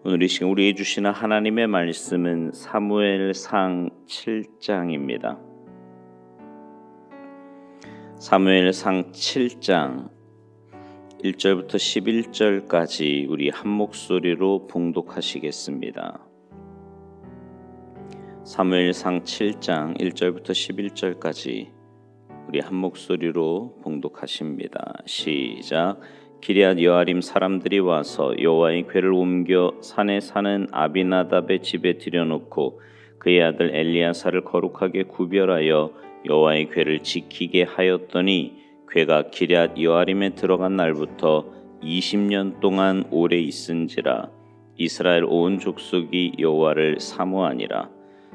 오늘 이 시간 우리에게 주시는 하나님의 말씀은 사무엘상 7장입니다. 사무엘상 7장 1절부터 11절까지 우리 한 목소리로 봉독하시겠습니다. 사무엘상 7장 1절부터 11절까지 우리 한 목소리로 봉독하십니다. 시작. 기럇 여아림 사람들이 와서 여호와의 궤를 옮겨 산에 사는 아비나답의 집에 들여놓고 그의 아들 엘리야사를 거룩하게 구별하여 여호와의 궤를 지키게 하였더니 궤가 기럇 여아림에 들어간 날부터 20년 동안 오래 있은지라. 이스라엘 온 족속이 여호와를 사모하니라.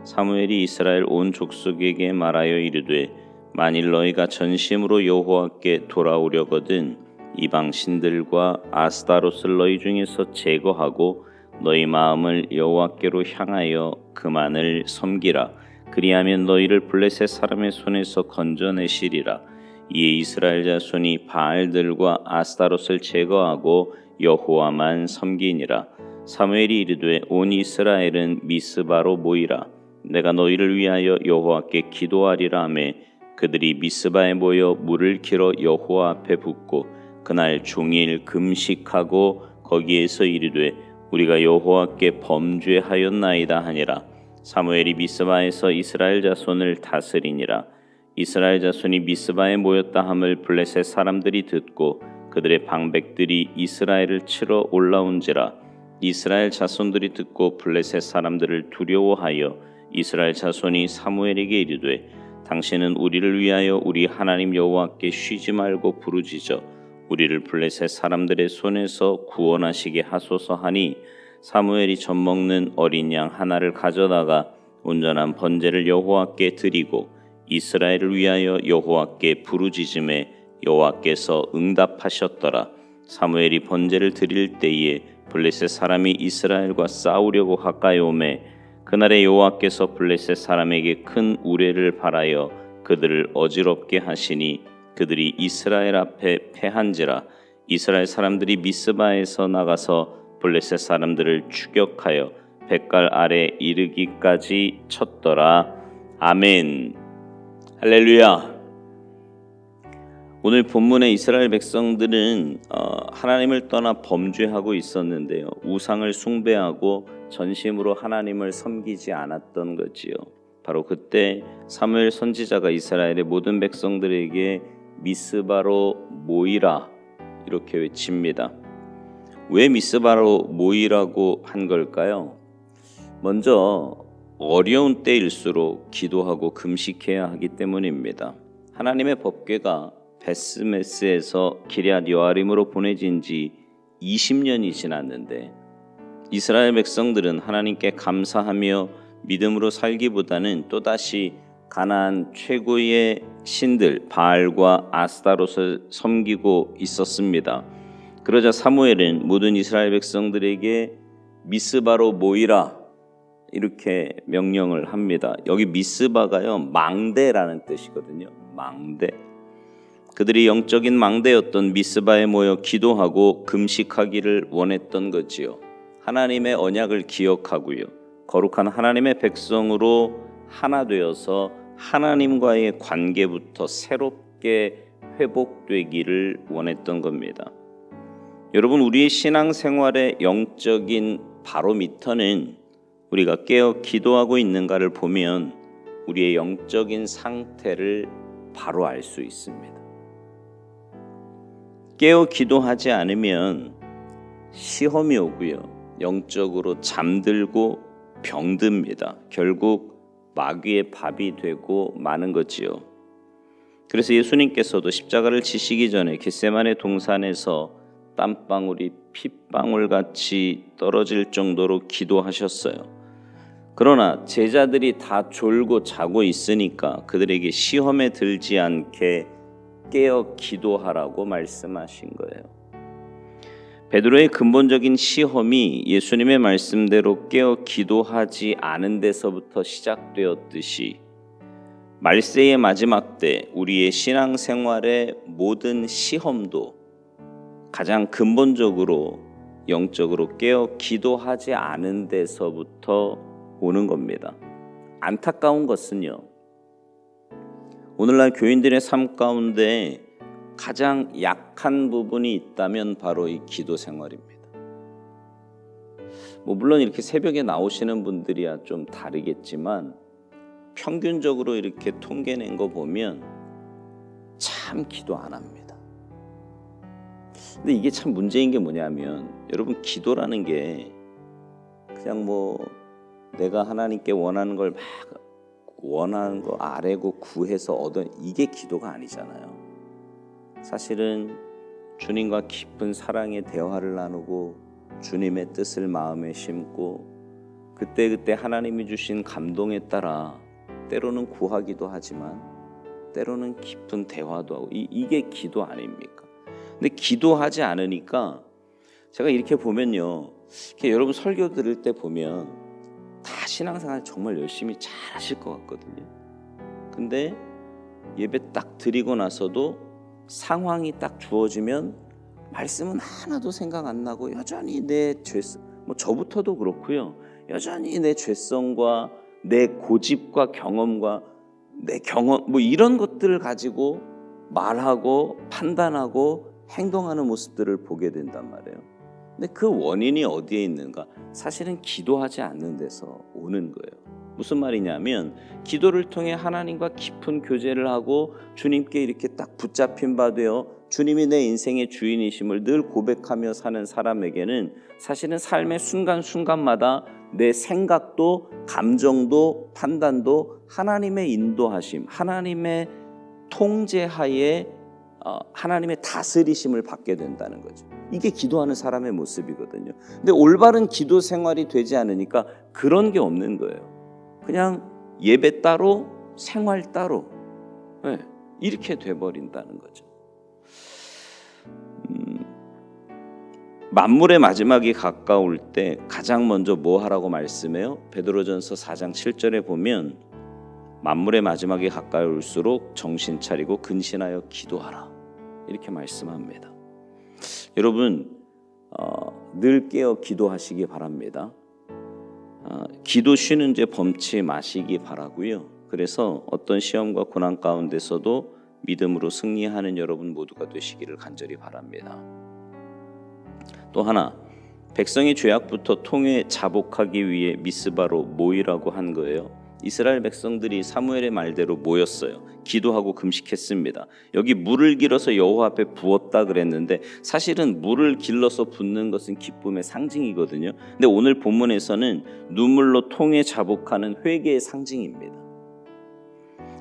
사무엘이 이스라엘 온 족속에게 말하여 이르되 만일 너희가 전심으로 여호와께 돌아오려거든 이방 신들과 아스타롯을 너희 중에서 제거하고 너희 마음을 여호와께로 향하여 그만을 섬기라. 그리하면 너희를 블레셋 사람의 손에서 건져내시리라. 이에 이스라엘 자손이 바알들과 아스타롯을 제거하고 여호와만 섬기니라. 사무엘이 이르되 온 이스라엘은 미스바로 모이라. 내가 너희를 위하여 여호와께 기도하리라 하매 그들이 미스바에 모여 물을 길어 여호와 앞에 붓고 그날 종일 금식하고 거기에서 이르되 우리가 여호와께 범죄하였나이다 하니라. 사무엘이 미스바에서 이스라엘 자손을 다스리니라. 이스라엘 자손이 미스바에 모였다 함을 블레셋 사람들이 듣고 그들의 방백들이 이스라엘을 치러 올라온지라. 이스라엘 자손들이 듣고 블레셋 사람들을 두려워하여 이스라엘 자손이 사무엘에게 이르되 당신은 우리를 위하여 우리 하나님 여호와께 쉬지 말고 부르짖어 우리를 블레셋 사람들의 손에서 구원하시게 하소서 하니 사무엘이 젖먹는 어린 양 하나를 가져다가 온전한 번제를 여호와께 드리고 이스라엘을 위하여 여호와께 부르짖음에 여호와께서 응답하셨더라. 사무엘이 번제를 드릴 때에 블레셋 사람이 이스라엘과 싸우려고 가까이 오매 그날에 여호와께서 블레셋 사람에게 큰 우레를 발하여 그들을 어지럽게 하시니 그들이 이스라엘 앞에 패한지라. 이스라엘 사람들이 미스바에서 나가서 블레셋 사람들을 추격하여 뱃갈 아래 이르기까지 쳤더라. 아멘. 할렐루야. 오늘 본문의 이스라엘 백성들은 하나님을 떠나 범죄하고 있었는데요. 우상을 숭배하고 전심으로 하나님을 섬기지 않았던 거지요. 바로 그때 사무엘 선지자가 이스라엘의 모든 백성들에게 미스바로 모이라 이렇게 외칩니다. 왜 미스바로 모이라고 한 걸까요? 먼저 어려운 때일수록 기도하고 금식해야 하기 때문입니다. 하나님의 법궤가 베스메스에서 기럇 여아림으로 보내진 지 20년이 지났는데 이스라엘 백성들은 하나님께 감사하며 믿음으로 살기보다는 또다시 가나안 최고의 신들 바알과 아스타롯을 섬기고 있었습니다. 그러자 사무엘은 모든 이스라엘 백성들에게 미스바로 모이라 이렇게 명령을 합니다. 여기 미스바가요 망대라는 뜻이거든요. 망대. 그들이 영적인 망대였던 미스바에 모여 기도하고 금식하기를 원했던 거지요. 하나님의 언약을 기억하고요. 거룩한 하나님의 백성으로 하나 되어서 하나님과의 관계부터 새롭게 회복되기를 원했던 겁니다. 여러분, 우리의 신앙생활의 영적인 바로미터는 우리가 깨어 기도하고 있는가를 보면 우리의 영적인 상태를 바로 알 수 있습니다. 깨어 기도하지 않으면 시험이 오고요. 영적으로 잠들고 병듭니다. 결국 마귀의 밥이 되고 마는 거지요. 그래서 예수님께서도 십자가를 지시기 전에 겟세마네 동산에서 땀방울이 핏방울같이 떨어질 정도로 기도하셨어요. 그러나 제자들이 다 졸고 자고 있으니까 그들에게 시험에 들지 않게 깨어 기도하라고 말씀하신 거예요. 베드로의 근본적인 시험이 예수님의 말씀대로 깨어 기도하지 않은 데서부터 시작되었듯이 말세의 마지막 때 우리의 신앙생활의 모든 시험도 가장 근본적으로 영적으로 깨어 기도하지 않은 데서부터 오는 겁니다. 안타까운 것은요, 오늘날 교인들의 삶 가운데 가장 약한 부분이 있다면 바로 이 기도 생활입니다. 물론 이렇게 새벽에 나오시는 분들이야 좀 다르겠지만 평균적으로 이렇게 통계낸 거 보면 참 기도 안 합니다. 근데 이게 참 문제인 게 뭐냐면, 여러분, 기도라는 게 그냥 내가 하나님께 원하는 걸 막 원하는 거 아뢰고 구해서 얻은 이게 기도가 아니잖아요. 사실은 주님과 깊은 사랑의 대화를 나누고 주님의 뜻을 마음에 심고 그때 하나님이 주신 감동에 따라 때로는 구하기도 하지만 때로는 깊은 대화도 하고 이게 기도 아닙니까? 근데 기도하지 않으니까 제가 이렇게 보면요, 이렇게 여러분 설교 들을 때 보면 다 신앙생활 정말 열심히 잘 하실 것 같거든요. 근데 예배 딱 드리고 나서도 상황이 딱 주어지면 말씀은 하나도 생각 안 나고 여전히 내 죄성, 저부터도 그렇고요, 여전히 내 죄성과 내 고집과 경험과 내 경험 이런 것들을 가지고 말하고 판단하고 행동하는 모습들을 보게 된단 말이에요. 근데 그 원인이 어디에 있는가? 사실은 기도하지 않는 데서 오는 거예요. 무슨 말이냐면, 기도를 통해 하나님과 깊은 교제를 하고 주님께 이렇게 딱 붙잡힌 바 되어 주님이 내 인생의 주인이심을 늘 고백하며 사는 사람에게는 사실은 삶의 순간순간마다 내 생각도 감정도 판단도 하나님의 인도하심, 하나님의 통제하에 하나님의 다스리심을 받게 된다는 거죠. 이게 기도하는 사람의 모습이거든요. 근데 올바른 기도 생활이 되지 않으니까 그런 게 없는 거예요. 그냥 예배 따로 생활 따로, 이렇게 돼버린다는 거죠. 만물의 마지막이 가까울 때 가장 먼저 뭐 하라고 말씀해요? 베드로전서 4장 7절에 보면 만물의 마지막이 가까이 올수록 정신 차리고 근신하여 기도하라, 이렇게 말씀합니다. 여러분, 늘 깨어 기도하시기 바랍니다. 기도 쉬는 죄 범치 마시기 바라고요. 그래서 어떤 시험과 고난 가운데서도 믿음으로 승리하는 여러분 모두가 되시기를 간절히 바랍니다. 또 하나, 백성이 죄악부터 통해 자복하기 위해 미스바로 모이라고 한 거예요. 이스라엘 백성들이 사무엘의 말대로 모였어요. 기도하고 금식했습니다. 여기 물을 길어서 여호와 앞에 부었다 그랬는데 사실은 물을 길러서 붓는 것은 기쁨의 상징이거든요. 근데 오늘 본문에서는 눈물로 통해 자복하는 회개의 상징입니다.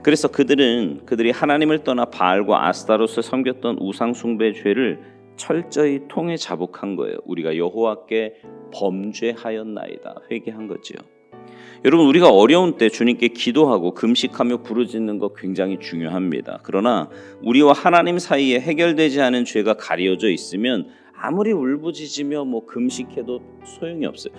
그래서 그들이 하나님을 떠나 바알과 아스타롯을 섬겼던 우상 숭배의 죄를 철저히 통해 자복한 거예요. 우리가 여호와께 범죄하였나이다, 회개한 거죠. 여러분, 우리가 어려운 때 주님께 기도하고 금식하며 부르짖는 거 굉장히 중요합니다. 그러나 우리와 하나님 사이에 해결되지 않은 죄가 가려져 있으면 아무리 울부짖으며 금식해도 소용이 없어요.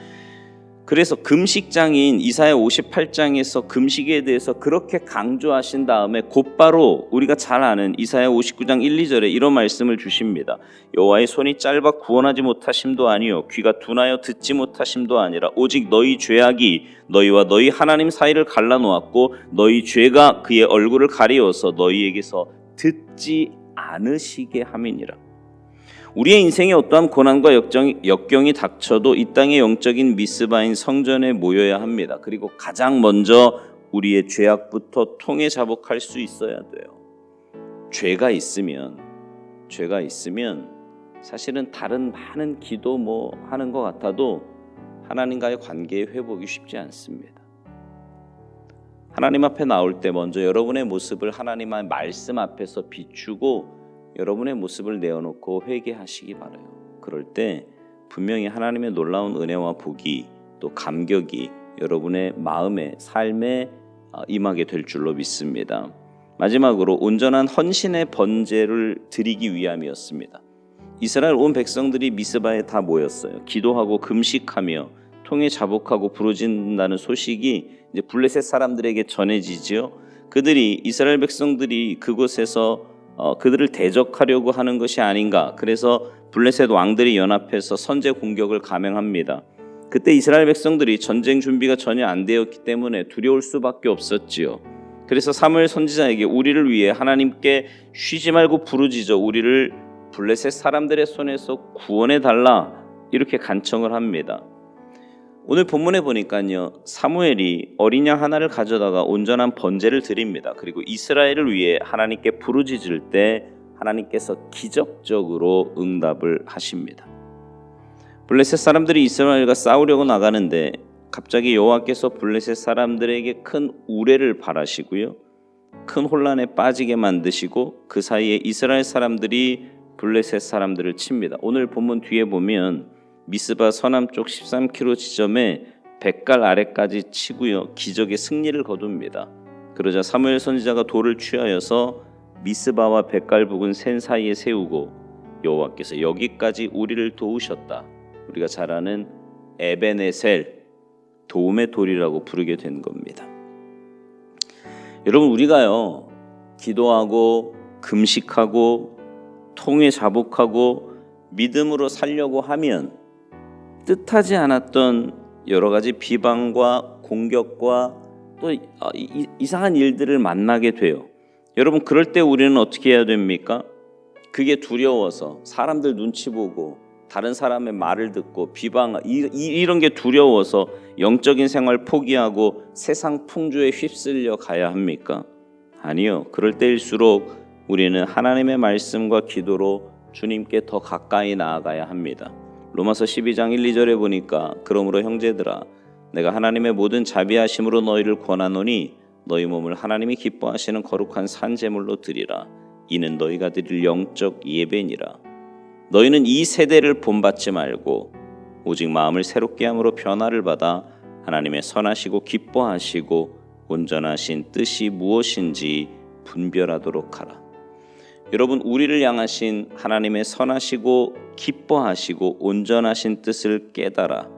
그래서 금식장인 이사야 58장에서 금식에 대해서 그렇게 강조하신 다음에 곧바로 우리가 잘 아는 이사야 59장 1, 2절에 이런 말씀을 주십니다. 여호와의 손이 짧아 구원하지 못하심도 아니요 귀가 둔하여 듣지 못하심도 아니라 오직 너희 죄악이 너희와 너희 하나님 사이를 갈라놓았고 너희 죄가 그의 얼굴을 가리워서 너희에게서 듣지 않으시게 함이니라. 우리의 인생에 어떠한 고난과 역경이 닥쳐도 이 땅의 영적인 미스바인 성전에 모여야 합니다. 그리고 가장 먼저 우리의 죄악부터 통해 자복할 수 있어야 돼요. 죄가 있으면 사실은 다른 많은 기도 하는 것 같아도 하나님과의 관계의 회복이 쉽지 않습니다. 하나님 앞에 나올 때 먼저 여러분의 모습을 하나님의 말씀 앞에서 비추고 여러분의 모습을 내어놓고 회개하시기 바라요. 그럴 때 분명히 하나님의 놀라운 은혜와 복이 또 감격이 여러분의 마음에 삶에 임하게 될 줄로 믿습니다. 마지막으로 온전한 헌신의 번제를 드리기 위함이었습니다. 이스라엘 온 백성들이 미스바에 다 모였어요. 기도하고 금식하며 통해 자복하고 부르짖는다는 소식이 이제 블레셋 사람들에게 전해지지요. 이스라엘 백성들이 그곳에서 그들을 대적하려고 하는 것이 아닌가. 그래서 블레셋 왕들이 연합해서 선제 공격을 감행합니다. 그때 이스라엘 백성들이 전쟁 준비가 전혀 안 되었기 때문에 두려울 수밖에 없었지요. 그래서 사무엘 선지자에게 우리를 위해 하나님께 쉬지 말고 부르짖어 우리를 블레셋 사람들의 손에서 구원해 달라 이렇게 간청을 합니다. 오늘 본문에 보니까요, 사무엘이 어린 양 하나를 가져다가 온전한 번제를 드립니다. 그리고 이스라엘을 위해 하나님께 부르짖을 때 하나님께서 기적적으로 응답을 하십니다. 블레셋 사람들이 이스라엘과 싸우려고 나가는데 갑자기 여호와께서 블레셋 사람들에게 큰 우레를 발하시고요, 큰 혼란에 빠지게 만드시고 그 사이에 이스라엘 사람들이 블레셋 사람들을 칩니다. 오늘 본문 뒤에 보면 미스바 서남쪽 13km 지점에 벳갈 아래까지 치고요, 기적의 승리를 거둡니다. 그러자 사무엘 선지자가 돌을 취하여서 미스바와 벳갈 부근 산 사이에 세우고 여호와께서 여기까지 우리를 도우셨다, 우리가 잘 아는 에베네셀, 도움의 돌이라고 부르게 된 겁니다. 여러분, 우리가요 기도하고 금식하고 통회 자복하고 믿음으로 살려고 하면 뜻하지 않았던 여러 가지 비방과 공격과 또 이상한 일들을 만나게 돼요. 여러분, 그럴 때 우리는 어떻게 해야 됩니까? 그게 두려워서 사람들 눈치 보고 다른 사람의 말을 듣고 비방 이런 게 두려워서 영적인 생활 포기하고 세상 풍조에 휩쓸려 가야 합니까? 아니요. 그럴 때일수록 우리는 하나님의 말씀과 기도로 주님께 더 가까이 나아가야 합니다. 로마서 12장 1, 2절에 보니까 그러므로 형제들아 내가 하나님의 모든 자비하심으로 너희를 권하노니 너희 몸을 하나님이 기뻐하시는 거룩한 산 제물로 드리라. 이는 너희가 드릴 영적 예배니라. 너희는 이 세대를 본받지 말고 오직 마음을 새롭게 함으로 변화를 받아 하나님의 선하시고 기뻐하시고 온전하신 뜻이 무엇인지 분별하도록 하라. 여러분, 우리를 향하신 하나님의 선하시고 기뻐하시고 온전하신 뜻을 깨달아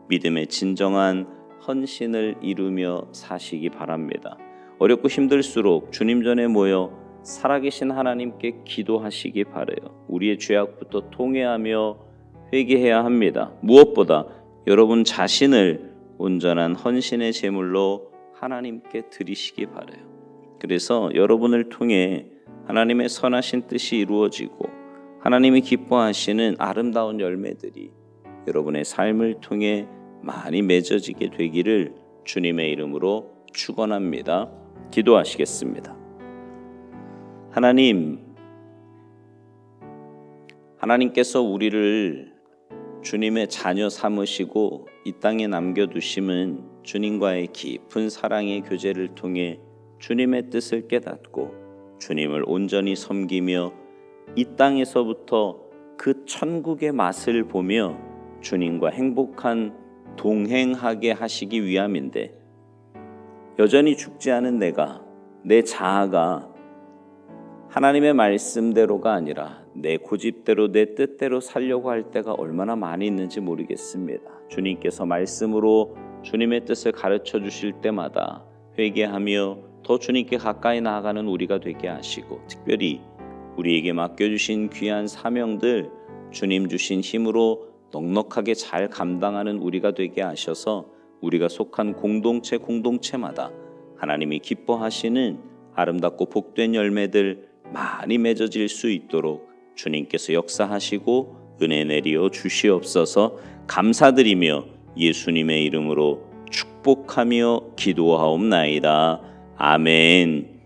믿음의 진정한 헌신을 이루며 사시기 바랍니다. 어렵고 힘들수록 주님 전에 모여 살아계신 하나님께 기도하시기 바라요. 우리의 죄악부터 통회하며 회개해야 합니다. 무엇보다 여러분 자신을 온전한 헌신의 제물로 하나님께 드리시기 바라요. 그래서 여러분을 통해 하나님의 선하신 뜻이 이루어지고 하나님이 기뻐하시는 아름다운 열매들이 여러분의 삶을 통해 많이 맺어지게 되기를 주님의 이름으로 축원합니다. 기도하시겠습니다. 하나님께서 우리를 주님의 자녀 삼으시고 이 땅에 남겨두심은 주님과의 깊은 사랑의 교제를 통해 주님의 뜻을 깨닫고 주님을 온전히 섬기며 이 땅에서부터 그 천국의 맛을 보며 주님과 행복한 동행하게 하시기 위함인데, 여전히 죽지 않은 내 자아가 하나님의 말씀대로가 아니라 내 고집대로 내 뜻대로 살려고 할 때가 얼마나 많이 있는지 모르겠습니다. 주님께서 말씀으로 주님의 뜻을 가르쳐 주실 때마다 회개하며 더 주님께 가까이 나아가는 우리가 되게 하시고, 특별히 우리에게 맡겨주신 귀한 사명들 주님 주신 힘으로 넉넉하게 잘 감당하는 우리가 되게 하셔서 우리가 속한 공동체마다 하나님이 기뻐하시는 아름답고 복된 열매들 많이 맺어질 수 있도록 주님께서 역사하시고 은혜 내리어 주시옵소서. 감사드리며 예수님의 이름으로 축복하며 기도하옵나이다. 아멘.